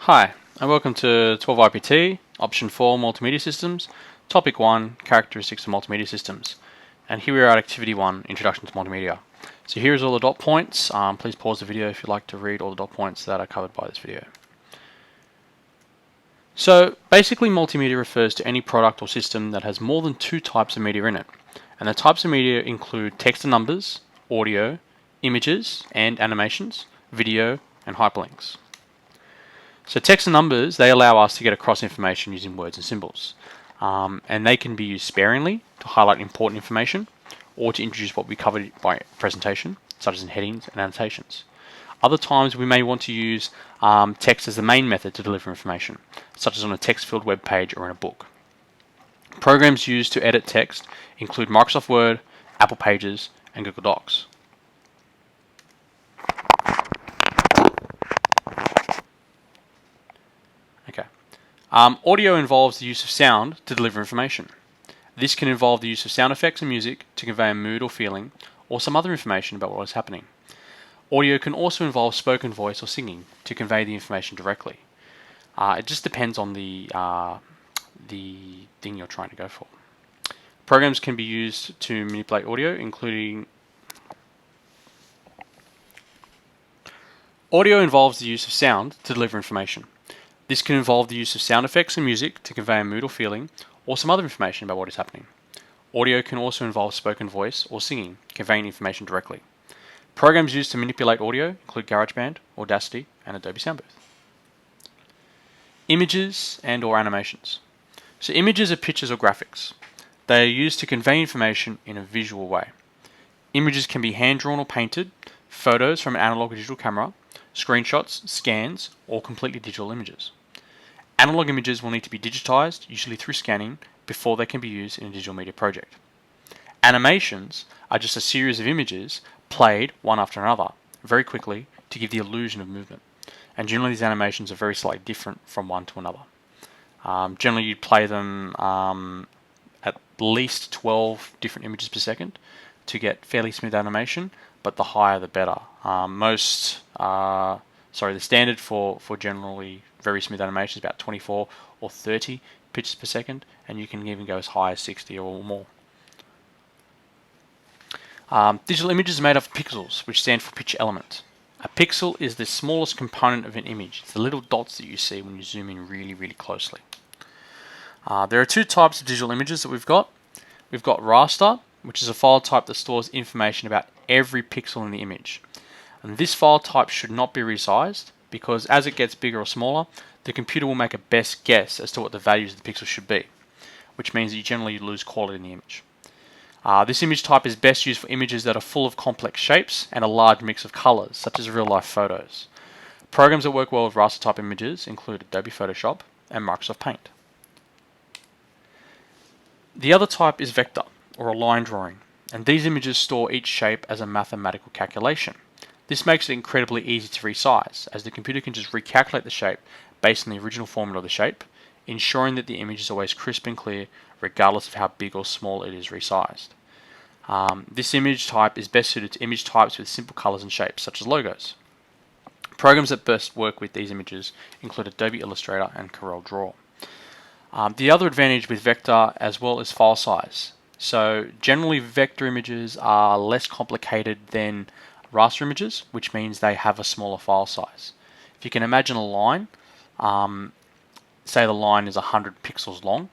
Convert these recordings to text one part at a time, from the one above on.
Hi, and welcome to 12IPT, Option 4 Multimedia Systems, Topic 1 Characteristics of Multimedia Systems. And here we are at Activity 1 Introduction to Multimedia. So here's all the dot points. Please pause the video if you'd like to read all the dot points that are covered by this video. So basically, multimedia refers to any product or system that has more than two types of media in it. And the types of media include text and numbers, audio, images and animations, video, and hyperlinks. So text and numbers, they allow us to get across information using words and symbols. And they can be used sparingly to highlight important information or to introduce what we covered by presentation, such as in headings and annotations. Other times we may want to use text as the main method to deliver information, such as on a text-filled web page or in a book. Programs used to edit text include Microsoft Word, Apple Pages, and Google Docs. Audio involves the use of sound to deliver information. This can involve the use of sound effects and music to convey a mood or feeling, or some other information about what is happening. Audio can also involve spoken voice or singing to convey the information directly. It just depends on the thing you're trying to go for. Programs can be used to manipulate audio, including audio involves the use of sound to deliver information. This can involve the use of sound effects and music to convey a mood or feeling, or some other information about what is happening. Audio can also involve spoken voice or singing, conveying information directly. Programs used to manipulate audio include GarageBand, Audacity, and Adobe Soundbooth. Images and or animations. So images are pictures or graphics. They are used to convey information in a visual way. Images can be hand-drawn or painted, photos from an analog or digital camera, screenshots, scans, or completely digital images. Analog images will need to be digitized, usually through scanning, before they can be used in a digital media project. Animations are just a series of images played one after another, very quickly, to give the illusion of movement. And generally these animations are very slightly different from one to another. Generally you'd play them at least 12 different images per second to get fairly smooth animation, but the higher the better. The standard for generally very smooth animation is about 24 or 30 pictures per second, and you can even go as high as 60 or more. Digital images are made up of pixels, which stand for picture element. A pixel is the smallest component of an image. It's the little dots that you see when you zoom in really, really closely. There are two types of digital images that we've got. We've got raster, which is a file type that stores information about every pixel in the image. And this file type should not be resized because as it gets bigger or smaller, the computer will make a best guess as to what the values of the pixels should be, which means that you generally lose quality in the image. This image type is best used for images that are full of complex shapes and a large mix of colors, such as real-life photos. Programs that work well with raster type images include Adobe Photoshop and Microsoft Paint. The other type is vector, or a line drawing, and these images store each shape as a mathematical calculation. This makes it incredibly easy to resize, as the computer can just recalculate the shape based on the original formula of the shape, ensuring that the image is always crisp and clear regardless of how big or small it is resized. This image type is best suited to image types with simple colors and shapes, such as logos. Programs that best work with these images include Adobe Illustrator and Corel Draw. The other advantage with vector as well is file size. So generally vector images are less complicated than raster images, which means they have a smaller file size. If you can imagine a line, say the line is 100 pixels long,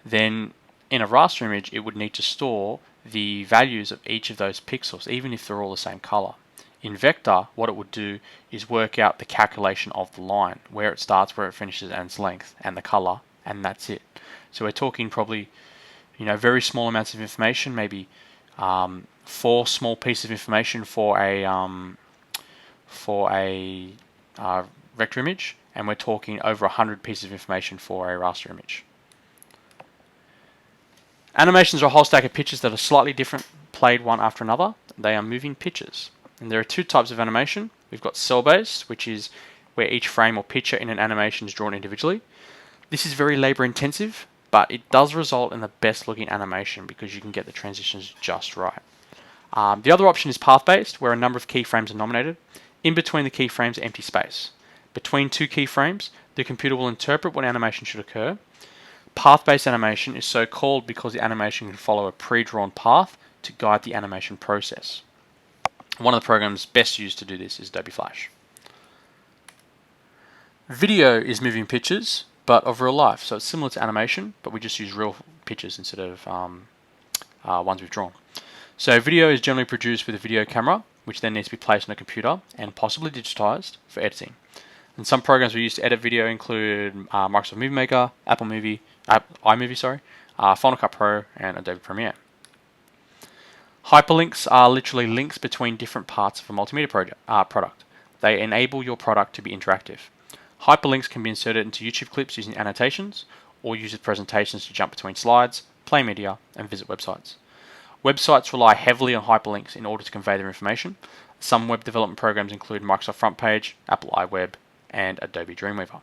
then in a raster image it would need to store the values of each of those pixels, even if they're all the same color. In vector, what it would do is work out the calculation of the line, where it starts, where it finishes, and its length, and the color, and that's it. So we're talking probably, very small amounts of information, maybe 4 small pieces of information for a vector image, and we're talking over 100 pieces of information for a raster image. Animations are a whole stack of pictures that are slightly different, played one after another. They are moving pictures. And there are two types of animation. We've got cell-based, which is where each frame or picture in an animation is drawn individually. This is very labor intensive, but it does result in the best looking animation because you can get the transitions just right. The other option is path-based, where a number of keyframes are nominated. In between the keyframes, empty space. Between two keyframes, The computer will interpret what animation should occur. Path-based animation is so called because the animation can follow a pre-drawn path to guide the animation process. One of the programs best used to do this is Adobe Flash. Video is moving pictures, but of real life. So it's similar to animation, but we just use real pictures instead of ones we've drawn. So video is generally produced with a video camera, which then needs to be placed on a computer and possibly digitized for editing. And some programs we use to edit video include Microsoft Movie Maker, Apple iMovie, Final Cut Pro, and Adobe Premiere. Hyperlinks are literally links between different parts of a multimedia product. They enable your product to be interactive. Hyperlinks can be inserted into YouTube clips using annotations, or use as presentations to jump between slides, play media, and visit websites. Websites rely heavily on hyperlinks in order to convey their information. Some web development programs include Microsoft FrontPage, Apple iWeb, and Adobe Dreamweaver.